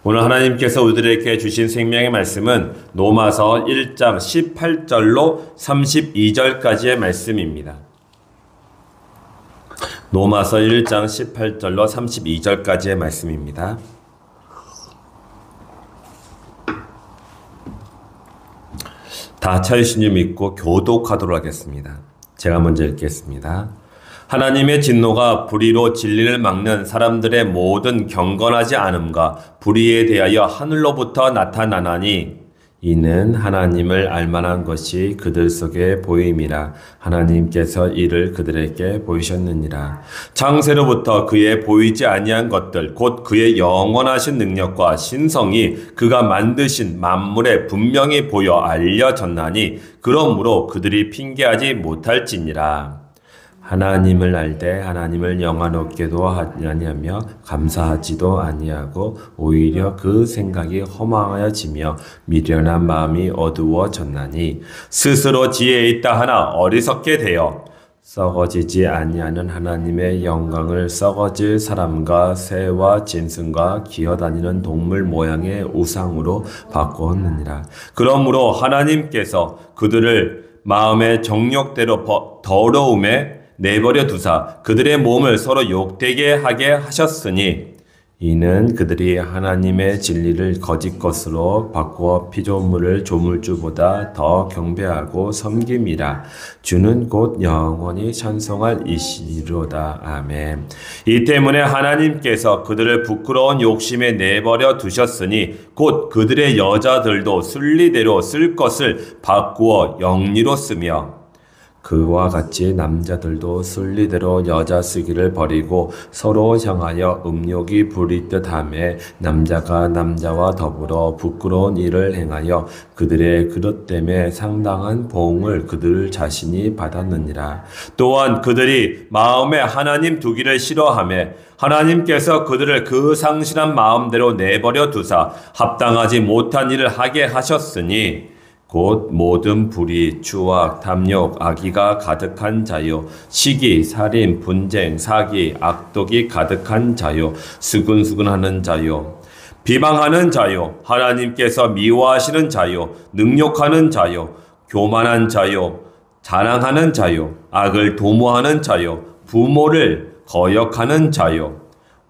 오늘 하나님께서 우리들에게 주신 생명의 말씀은 로마서 1장 18절로 32절까지의 말씀입니다. 로마서 1장 18절로 32절까지의 말씀입니다. 다 찾으신 줄 믿고 교독하도록 하겠습니다. 제가 먼저 읽겠습니다. 하나님의 진노가 불의로 진리를 막는 사람들의 모든 경건하지 않음과 불의에 대하여 하늘로부터 나타나나니 이는 하나님을 알만한 것이 그들 속에 보임이라. 하나님께서 이를 그들에게 보이셨느니라. 창세로부터 그의 보이지 아니한 것들 곧 그의 영원하신 능력과 신성이 그가 만드신 만물에 분명히 보여 알려졌나니 그러므로 그들이 핑계하지 못할지니라. 하나님을 알되 하나님을 영화롭게도 아니하며 감사하지도 아니하고 오히려 그 생각이 허망하여지며 미련한 마음이 어두워졌나니 스스로 지혜에 있다 하나 어리석게 되어 썩어지지 아니하는 하나님의 영광을 썩어질 사람과 새와 짐승과 기어다니는 동물 모양의 우상으로 바꾸었느니라. 그러므로 하나님께서 그들을 마음의 정욕대로 더러움에 내버려 두사 그들의 몸을 서로 욕되게 하게 하셨으니 이는 그들이 하나님의 진리를 거짓 것으로 바꾸어 피조물을 조물주보다 더 경배하고 섬김이라. 주는 곧 영원히 찬송할 이시로다. 아멘. 이 때문에 하나님께서 그들을 부끄러운 욕심에 내버려 두셨으니 곧 그들의 여자들도 순리대로 쓸 것을 바꾸어 영리로 쓰며 그와 같이 남자들도 순리대로 여자 쓰기를 버리고 서로 향하여 음욕이 부리듯 하며 남자가 남자와 더불어 부끄러운 일을 행하여 그들의 그릇됨에 상당한 보응을 그들 자신이 받았느니라. 또한 그들이 마음에 하나님 두기를 싫어하며 하나님께서 그들을 그 상실한 마음대로 내버려 두사 합당하지 못한 일을 하게 하셨으니 곧 모든 불의, 추악, 탐욕, 악의가 가득한 자요, 시기, 살인, 분쟁, 사기, 악독이 가득한 자요, 수근수근하는 자요, 비방하는 자요, 하나님께서 미워하시는 자요, 능욕하는 자요, 교만한 자요, 자랑하는 자요, 악을 도모하는 자요, 부모를 거역하는 자요,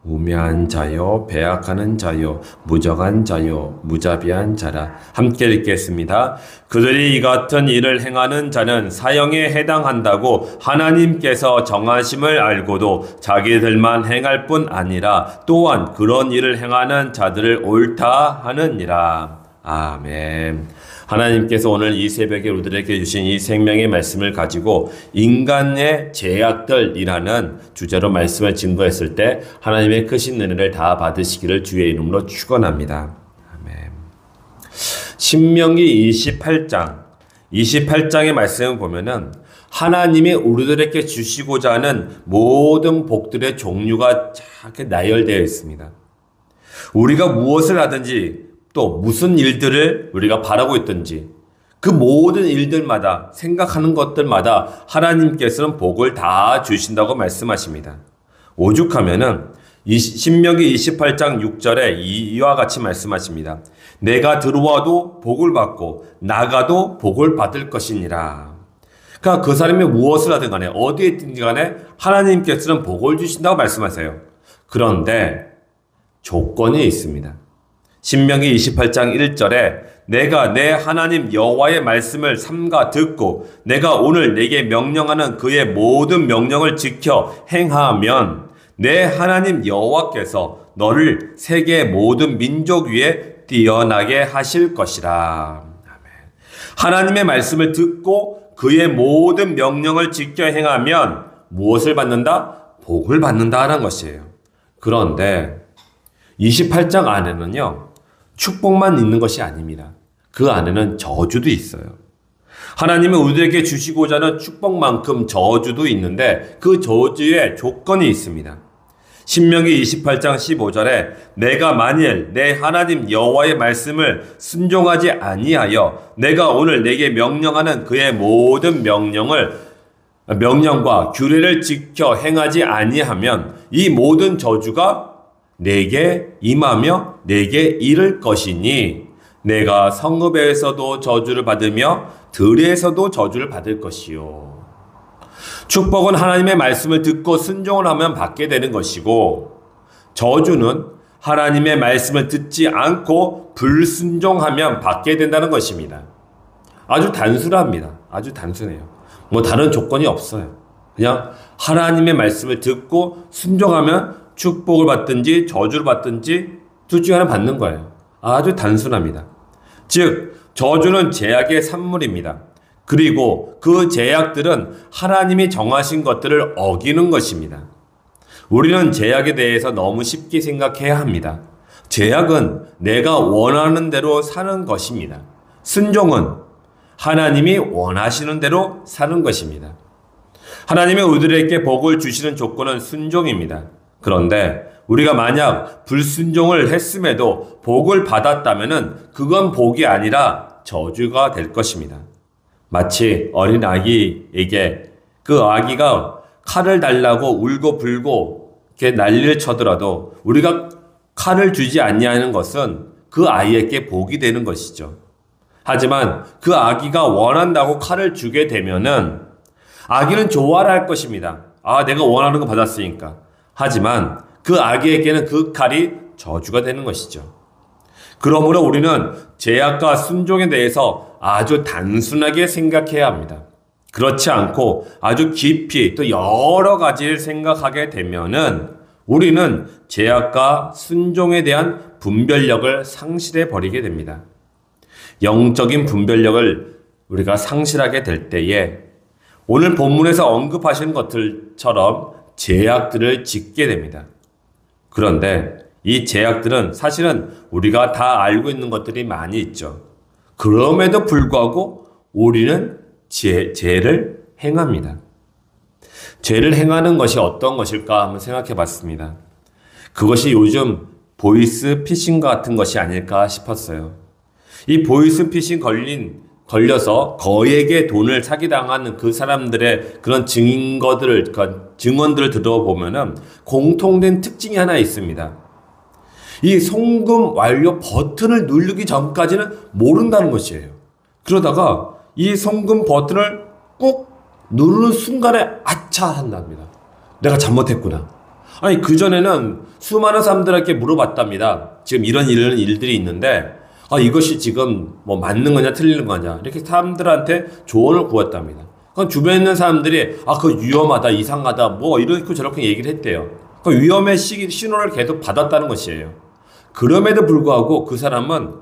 우매한 자요, 배악하는 자요, 무정한 자요, 무자비한 자라. 함께 읽겠습니다. 그들이 이 같은 일을 행하는 자는 사형에 해당한다고 하나님께서 정하심을 알고도 자기들만 행할 뿐 아니라 또한 그런 일을 행하는 자들을 옳다 하느니라. 아멘. 하나님께서 오늘 이 새벽에 우리들에게 주신 이 생명의 말씀을 가지고 인간의 죄악들이라는 주제로 말씀을 증거했을 때 하나님의 크신 은혜를 다 받으시기를 주의 이름으로 축원합니다. 아멘. 신명기 28장의 말씀을 보면은 하나님이 우리들에게 주시고자 하는 모든 복들의 종류가 이렇게 나열되어 있습니다. 우리가 무엇을 하든지 또 무슨 일들을 우리가 바라고 있든지 그 모든 일들마다 생각하는 것들마다 하나님께서는 복을 다 주신다고 말씀하십니다. 오죽하면은 신명기 28장 6절에 이와 같이 말씀하십니다. 내가 들어와도 복을 받고 나가도 복을 받을 것이니라. 그러니까 그 사람이 무엇을 하든 간에 어디에 있든지 간에 하나님께서는 복을 주신다고 말씀하세요. 그런데 조건이 있습니다. 신명기 28장 1절에 내가 내 하나님 여호와의 말씀을 삼가 듣고 내가 오늘 내게 명령하는 그의 모든 명령을 지켜 행하면 내 하나님 여호와께서 너를 세계 모든 민족 위에 뛰어나게 하실 것이라. 아멘. 하나님의 말씀을 듣고 그의 모든 명령을 지켜 행하면 무엇을 받는다? 복을 받는다라는 것이에요. 그런데 28장 안에는요. 축복만 있는 것이 아닙니다. 그 안에는 저주도 있어요. 하나님은 우리에게 주시고자 하는 축복만큼 저주도 있는데 그 저주에 조건이 있습니다. 신명기 28장 15절에 내가 만일 내 하나님 여호와의 말씀을 순종하지 아니하여 내가 오늘 내게 명령하는 그의 모든 명령과 규례를 지켜 행하지 아니하면 이 모든 저주가 내게 임하며 내게 이를 것이니 내가 성읍에서도 저주를 받으며 들에서도 저주를 받을 것이요. 축복은 하나님의 말씀을 듣고 순종을 하면 받게 되는 것이고, 저주는 하나님의 말씀을 듣지 않고 불순종하면 받게 된다는 것입니다. 아주 단순합니다. 아주 단순해요. 뭐 다른 조건이 없어요. 그냥 하나님의 말씀을 듣고 순종하면 축복을 받든지 저주를 받든지 둘 중에 하나 받는 거예요. 아주 단순합니다. 즉 저주는 제약의 산물입니다. 그리고 그 제약들은 하나님이 정하신 것들을 어기는 것입니다. 우리는 제약에 대해서 너무 쉽게 생각해야 합니다. 제약은 내가 원하는 대로 사는 것입니다. 순종은 하나님이 원하시는 대로 사는 것입니다. 하나님이 우리들에게 복을 주시는 조건은 순종입니다. 그런데 우리가 만약 불순종을 했음에도 복을 받았다면 그건 복이 아니라 저주가 될 것입니다. 마치 어린 아기에게 그 아기가 칼을 달라고 울고 불고 이렇게 난리를 쳐더라도 우리가 칼을 주지 아니하는 것은 그 아이에게 복이 되는 것이죠. 하지만 그 아기가 원한다고 칼을 주게 되면은 아기는 좋아라 할 것입니다. 아, 내가 원하는 거 받았으니까. 하지만 그 아기에게는 그 칼이 저주가 되는 것이죠. 그러므로 우리는 제약과 순종에 대해서 아주 단순하게 생각해야 합니다. 그렇지 않고 아주 깊이 또 여러 가지를 생각하게 되면은 우리는 제약과 순종에 대한 분별력을 상실해 버리게 됩니다. 영적인 분별력을 우리가 상실하게 될 때에 오늘 본문에서 언급하신 것들처럼 제약들을 짓게 됩니다. 그런데 이 제약들은 사실은 우리가 다 알고 있는 것들이 많이 있죠. 그럼에도 불구하고 우리는 죄를 행합니다. 죄를 행하는 것이 어떤 것일까 한번 생각해 봤습니다. 그것이 요즘 보이스 피싱과 같은 것이 아닐까 싶었어요. 이 보이스 피싱 걸려서 거액의 돈을 사기당하는 그 사람들의 그런 증거들을 들어보면은 공통된 특징이 하나 있습니다. 이 송금 완료 버튼을 누르기 전까지는 모른다는 것이에요. 그러다가 이 송금 버튼을 꾹 누르는 순간에 아차 한답니다. 내가 잘못했구나. 아니 그전에는 수많은 사람들에게 물어봤답니다. 지금 이런 일들이 있는데 이것이 지금 뭐 맞는 거냐 틀리는 거냐 이렇게 사람들한테 조언을 구했답니다. 그럼 주변에 있는 사람들이 그거 위험하다 이상하다 뭐 이렇게 저렇게 얘기를 했대요. 그 위험의 신호를 계속 받았다는 것이에요. 그럼에도 불구하고 그 사람은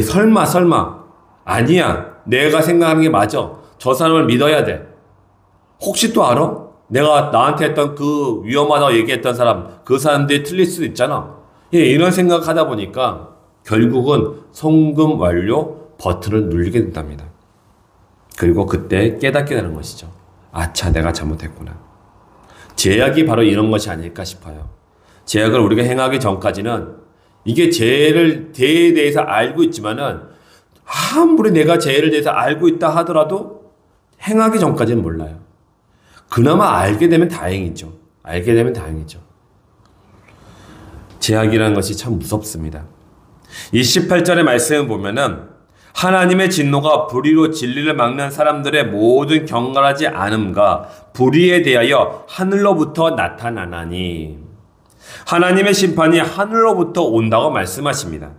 설마 아니야 내가 생각하는 게 맞아 저 사람을 믿어야 돼. 혹시 또 알아? 내가 나한테 했던 그 위험하다고 얘기했던 사람 그 사람들이 틀릴 수도 있잖아. 이런 생각하다 보니까 결국은 송금 완료 버튼을 누르게 된답니다. 그리고 그때 깨닫게 되는 것이죠. 아차 내가 잘못했구나. 제약이 바로 이런 것이 아닐까 싶어요. 제약을 우리가 행하기 전까지는 이게 죄에 대해서 알고 있지만은 아무리 내가 죄에 대해서 알고 있다 하더라도 행하기 전까지는 몰라요. 그나마 알게 되면 다행이죠. 알게 되면 다행이죠. 제약이라는 것이 참 무섭습니다. 이 18절의 말씀을 보면은 하나님의 진노가 불의로 진리를 막는 사람들의 모든 경건하지 않음과 불의에 대하여 하늘로부터 나타나나니 하나님의 심판이 하늘로부터 온다고 말씀하십니다.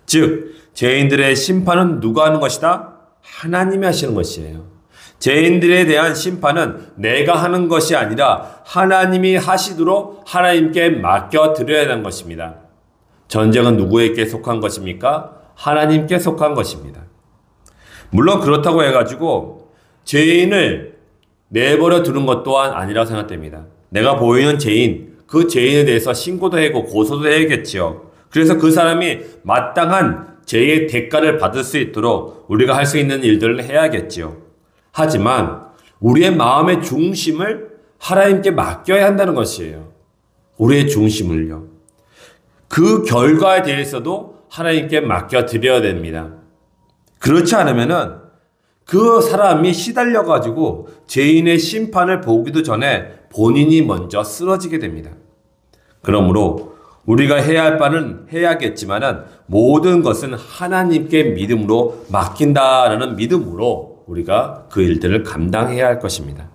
즉 죄인들의 심판은 누가 하는 것이다? 하나님이 하시는 것이에요. 죄인들에 대한 심판은 내가 하는 것이 아니라 하나님이 하시도록 하나님께 맡겨드려야 하는 것입니다. 전쟁은 누구에게 속한 것입니까? 하나님께 속한 것입니다. 물론 그렇다고 해가지고 죄인을 내버려 두는 것 또한 아니라고 생각됩니다. 내가 보이는 죄인, 그 죄인에 대해서 신고도 하고 고소도 해야겠지요. 그래서 그 사람이 마땅한 죄의 대가를 받을 수 있도록 우리가 할 수 있는 일들을 해야겠지요. 하지만 우리의 마음의 중심을 하나님께 맡겨야 한다는 것이에요. 우리의 중심을요. 그 결과에 대해서도 하나님께 맡겨드려야 됩니다. 그렇지 않으면은 그 사람이 시달려가지고 죄인의 심판을 보기도 전에 본인이 먼저 쓰러지게 됩니다. 그러므로 우리가 해야 할 바는 해야겠지만은 모든 것은 하나님께 믿음으로 맡긴다라는 믿음으로 우리가 그 일들을 감당해야 할 것입니다.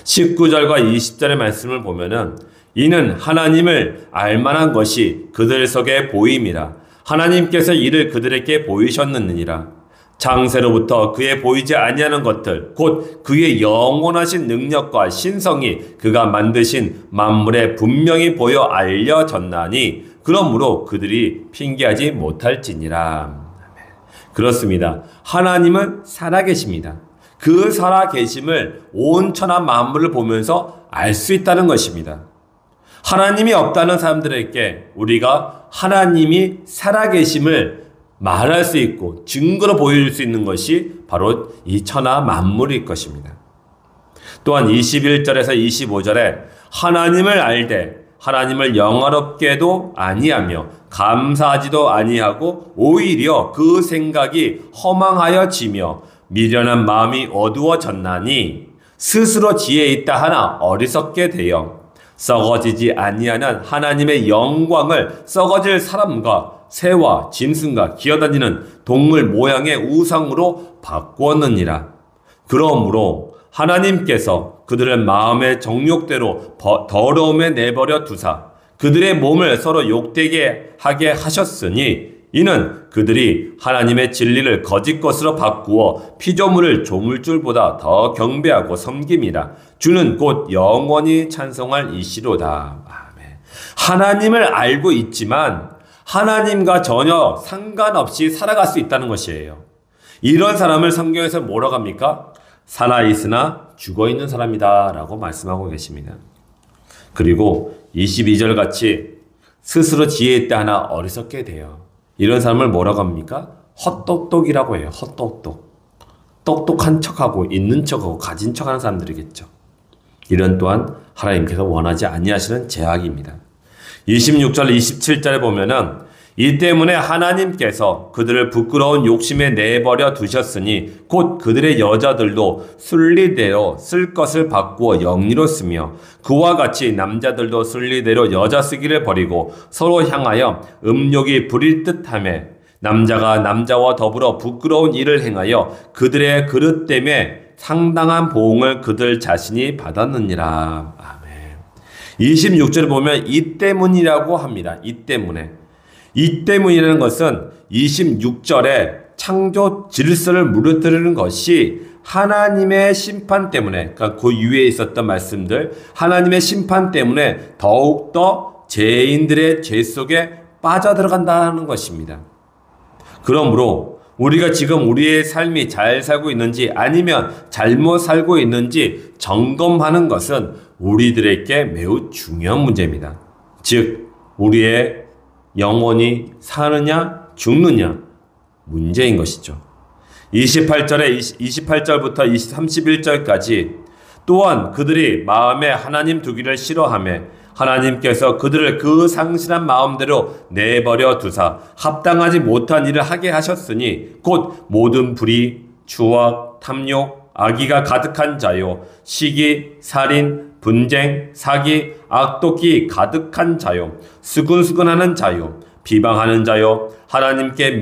19절과 20절의 말씀을 보면은 이는 하나님을 알만한 것이 그들 속에 보임이라. 하나님께서 이를 그들에게 보이셨느니라. 창세로부터 그의 보이지 아니하는 것들 곧 그의 영원하신 능력과 신성이 그가 만드신 만물에 분명히 보여 알려졌나니 그러므로 그들이 핑계하지 못할지니라. 그렇습니다. 하나님은 살아계십니다. 그 살아계심을 온 천하 만물을 보면서 알 수 있다는 것입니다. 하나님이 없다는 사람들에게 우리가 하나님이 살아계심을 말할 수 있고 증거로 보여줄 수 있는 것이 바로 이 천하 만물일 것입니다. 또한 21절에서 25절에 하나님을 알되 하나님을 영화롭게도 아니하며 감사하지도 아니하고 오히려 그 생각이 허망하여지며 미련한 마음이 어두워졌나니 스스로 지혜 있다 하나 어리석게 되어 썩어지지 아니하는 하나님의 영광을 썩어질 사람과 새와 짐승과 기어다니는 동물 모양의 우상으로 바꾸었느니라. 그러므로 하나님께서 그들의 마음의 정욕대로 더러움에 내버려 두사 그들의 몸을 서로 욕되게 하게 하셨으니 이는 그들이 하나님의 진리를 거짓 것으로 바꾸어 피조물을 조물줄보다 더 경배하고 섬김이라. 주는 곧 영원히 찬송할 이시로다. 아멘. 하나님을 알고 있지만 하나님과 전혀 상관없이 살아갈 수 있다는 것이에요. 이런 사람을 성경에서 뭐라고 합니까? 살아있으나 죽어있는 사람이다 라고 말씀하고 계십니다. 그리고 22절 같이 스스로 지혜 있다 하나 어리석게 돼요. 이런 사람을 뭐라고 합니까? 헛똑똑이라고 해요. 헛똑똑. 똑똑한 척하고 있는 척하고 가진 척하는 사람들이겠죠. 이런 또한 하나님께서 원하지 아니하시는 죄악입니다. 26절 27절에 보면은 이 때문에 하나님께서 그들을 부끄러운 욕심에 내버려 두셨으니 곧 그들의 여자들도 순리대로 쓸 것을 바꾸어 영리로 쓰며 그와 같이 남자들도 순리대로 여자 쓰기를 버리고 서로 향하여 음욕이 부릴 듯하며 남자가 남자와 더불어 부끄러운 일을 행하여 그들의 그릇 때문에 상당한 보응을 그들 자신이 받았느니라. 아멘. 26절에 보면 이 때문이라고 합니다. 이 때문에. 이 때문이라는 것은 26절에 창조 질서를 무너뜨리는 것이 하나님의 심판 때문에, 그러니까 그 위에 있었던 말씀들, 하나님의 심판 때문에 더욱더 죄인들의 죄 속에 빠져들어간다는 것입니다. 그러므로 우리가 지금 우리의 삶이 잘 살고 있는지 아니면 잘못 살고 있는지 점검하는 것은 우리들에게 매우 중요한 문제입니다. 즉, 우리의 영원히 사느냐 죽느냐 문제인 것이죠. 28절부터 31절까지 또한 그들이 마음에 하나님 두기를 싫어하며 하나님께서 그들을 그 상실한 마음대로 내버려 두사 합당하지 못한 일을 하게 하셨으니 곧 모든 불의, 추악, 탐욕, 악의가 가득한 자요 시기, 살인, 분쟁, 사기, 악독이 가득한 자요 수근수근하는 자요 비방하는 자요 하나님께서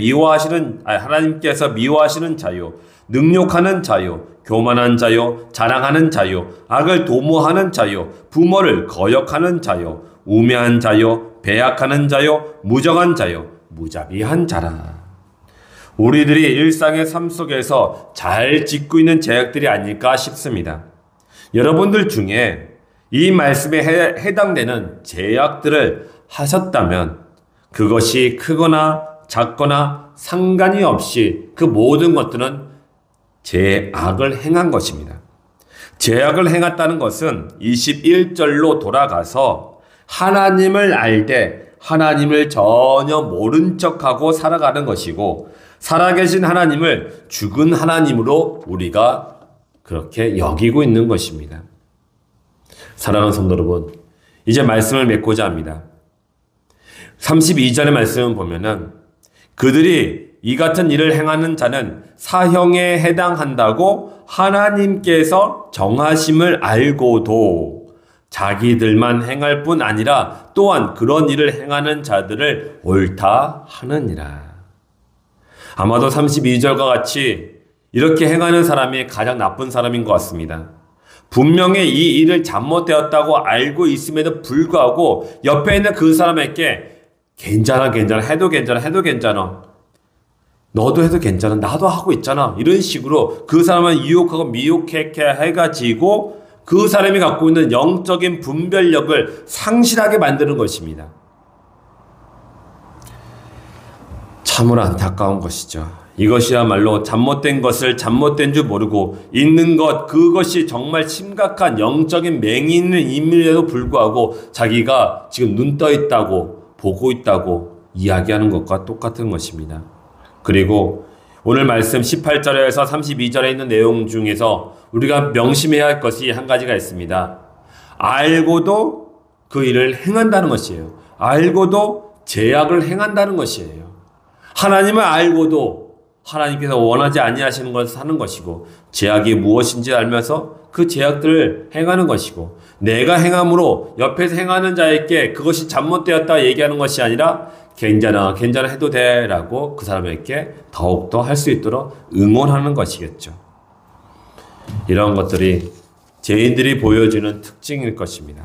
미워하시는 자요 능욕하는 자요 교만한 자요 자랑하는 자요 악을 도모하는 자요 부모를 거역하는 자요 우매한 자요 배약하는 자요 무정한 자요 무자비한 자라. 우리들이 일상의 삶 속에서 잘 짓고 있는 죄악들이 아닐까 싶습니다. 여러분들 중에 이 말씀에 해당되는 죄악들을 하셨다면 그것이 크거나 작거나 상관이 없이 그 모든 것들은 죄악을 행한 것입니다. 죄악을 행했다는 것은 21절로 돌아가서 하나님을 알되 하나님을 전혀 모른 척하고 살아가는 것이고 살아계신 하나님을 죽은 하나님으로 우리가 그렇게 여기고 있는 것입니다. 사랑하는 성도 여러분, 이제 말씀을 맺고자 합니다. 32절의 말씀을 보면은 그들이 이 같은 일을 행하는 자는 사형에 해당한다고 하나님께서 정하심을 알고도 자기들만 행할 뿐 아니라 또한 그런 일을 행하는 자들을 옳다 하느니라. 아마도 32절과 같이 이렇게 행하는 사람이 가장 나쁜 사람인 것 같습니다. 분명히 이 일을 잘못되었다고 알고 있음에도 불구하고 옆에 있는 그 사람에게 괜찮아, 해도 괜찮아. 너도 해도 괜찮아. 나도 하고 있잖아. 이런 식으로 그 사람을 유혹하고 미혹해 해가지고 그 사람이 갖고 있는 영적인 분별력을 상실하게 만드는 것입니다. 참으로 안타까운 것이죠. 이것이야말로 잘못된 것을 잘못된 줄 모르고 있는 것, 그것이 정말 심각한 영적인 맹이 있는 인물에도 불구하고 자기가 지금 눈 떠 있다고 보고 있다고 이야기하는 것과 똑같은 것입니다. 그리고 오늘 말씀 18절에서 32절에 있는 내용 중에서 우리가 명심해야 할 것이 한 가지가 있습니다. 알고도 그 일을 행한다는 것이에요. 알고도 제약을 행한다는 것이에요. 하나님을 알고도 하나님께서 원하지 아니하시는 것을 하는 것이고 제약이 무엇인지 알면서 그 제약들을 행하는 것이고 내가 행함으로 옆에서 행하는 자에게 그것이 잘못되었다 얘기하는 것이 아니라 괜찮아 해도 돼 라고 그 사람에게 더욱더 할 수 있도록 응원하는 것이겠죠. 이런 것들이 죄인들이 보여주는 특징일 것입니다.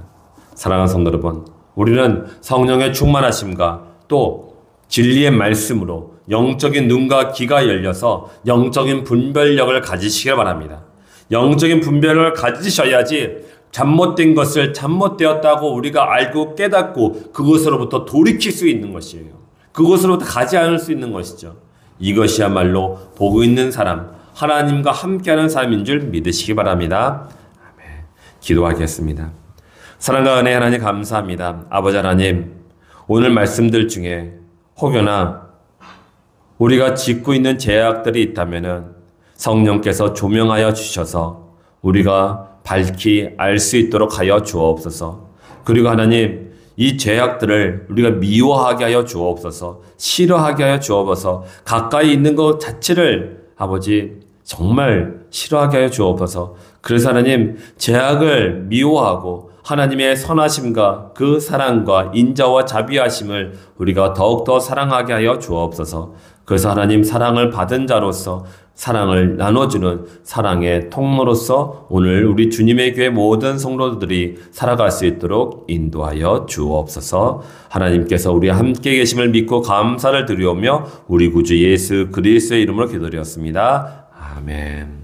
사랑하는 성도 여러분, 우리는 성령의 충만하심과 또 진리의 말씀으로 영적인 눈과 귀가 열려서 영적인 분별력을 가지시길 바랍니다. 영적인 분별력을 가지셔야지 잘못된 것을 잘못되었다고 우리가 알고 깨닫고 그것으로부터 돌이킬 수 있는 것이에요. 그것으로부터 가지 않을 수 있는 것이죠. 이것이야말로 보고 있는 사람, 하나님과 함께하는 사람인 줄 믿으시기 바랍니다. 아멘. 기도하겠습니다. 사랑과 은혜 하나님 감사합니다. 아버지 하나님, 오늘 말씀들 중에 혹여나 우리가 짓고 있는 죄악들이 있다면은 성령께서 조명하여 주셔서 우리가 밝히 알 수 있도록 하여 주옵소서. 그리고 하나님, 이 죄악들을 우리가 미워하게 하여 주옵소서. 싫어하게 하여 주옵소서. 가까이 있는 것 자체를 아버지 정말 싫어하게 하여 주옵소서. 그래서 하나님, 죄악을 미워하고 하나님의 선하심과 그 사랑과 인자와 자비하심을 우리가 더욱더 사랑하게 하여 주옵소서. 그래서 하나님, 사랑을 받은 자로서 사랑을 나눠주는 사랑의 통로로서 오늘 우리 주님의 교회 모든 성도들이 살아갈 수 있도록 인도하여 주옵소서. 하나님께서 우리와 함께 계심을 믿고 감사를 드리오며 우리 구주 예수 그리스도의 이름으로 기도드렸습니다. 아멘.